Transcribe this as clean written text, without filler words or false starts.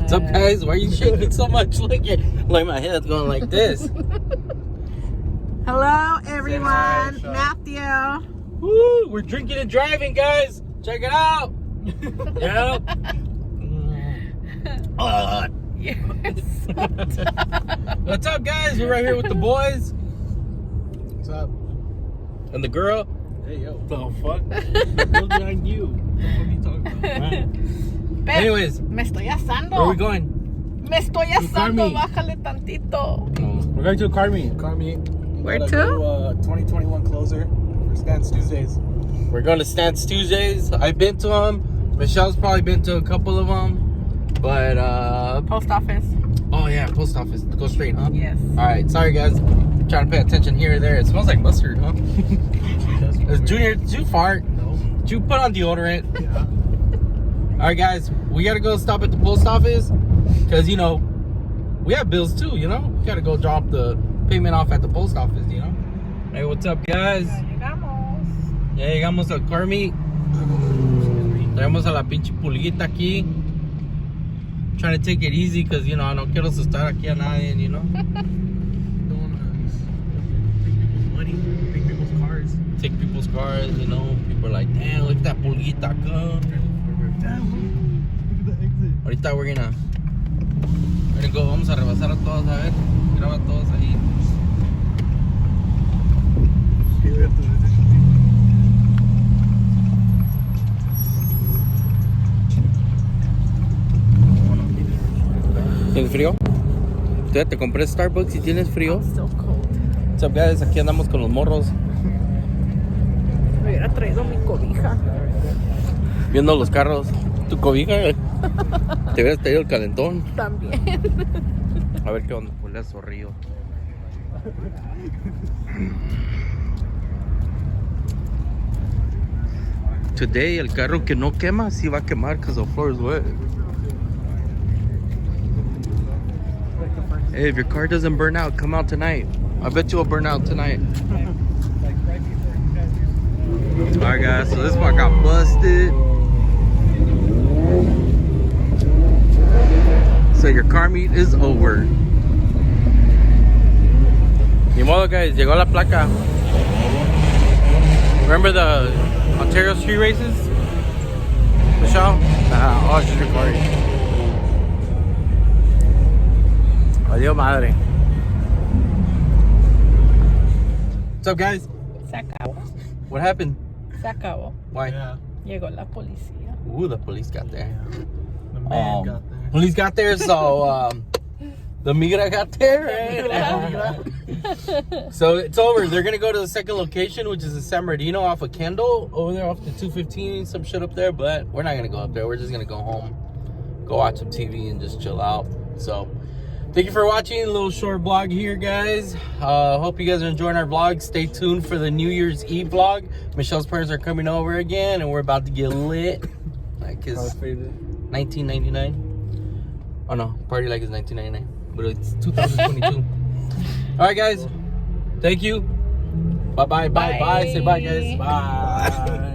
What's up, guys? Why are you shaking so much? Look at, like my head's going like this. Hello, everyone. Matthew. Woo! We're drinking and driving, guys. Check it out. Yep. What's up, guys? We're right here with the boys. What's up? And the girl. Hey, yo. The fuck? What's on you? What the fuck are you talking about? Anyways, Me estoy asando. where are we going? Me estoy asando. Carmi. Bájale tantito. We're going to Carmi. Carmi. Where Got a to? new, 2021 closer for Stance Tuesdays. We're going to Stance Tuesdays. I've been to them. Michelle's probably been to a couple of them. But, Post office. oh yeah, post office. Go straight, huh? Yes. Alright, sorry guys. Trying to pay attention here or there. It smells like mustard, huh? Is Junior, did you fart? No. Did you put on deodorant? Yeah. Alright guys, we gotta go stop at the post office. Because, you know, we have bills too, you know? We gotta go drop the payment off at the post office, you know? Hey, what's up guys? Ya llegamos. Ya llegamos al Carmi. Traemos a la pinche pulguita aquí. Trying to take it easy because, you know, no quiero asustar aquí a nadie, you know? Don't want to take people's money, take people's cars. Take people's cars, you know? People are like, damn, look at that pulguita acá. Damn, look at the exit. Ahorita we're gonna go, vamos a rebasar a todos, a ver. Graba a todos ahí. ¿Tienes frío? Te compré Starbucks y tienes frío. So cold. What's up, guys? Aquí andamos con los morros. Me hubiera traído mi cobija. Viendo los carros. Tu cobija. Te hubieras traído el calentón. También. A ver qué onda. Huele a zorrillo. Today, el carro que no quema, sí va a quemar because the floor is wet. Hey, if your car doesn't burn out, come out tonight. I bet you'll burn out tonight. Alright guys, so this one got busted. So your car meet is over. Ni modo guys, llegó la placa. Remember the Ontario street races? Michelle? Oh, she's recording. Adiós madre. What's up guys? Se acabó. What happened? Se acabó. Why? Yeah. Llegó la policía. Ooh, the police got there. The man got there. Police got there, so the migra got there, right? So it's over. They're gonna go to the second location, which is in San Bernardino off of Kendall, over there off the 215, some shit up there. But we're not gonna go up there. We're just gonna go home, go watch some TV, and just chill out. So thank you for watching a little short vlog here, guys. Hope you guys are enjoying our vlog. Stay tuned for the New Year's Eve vlog. Michelle's parents are coming over again, and we're about to get lit. Like it's 1999. Oh no, party like it's 1999, but it's 2022. All right, guys. Thank you. Bye. Say bye, guys. Bye.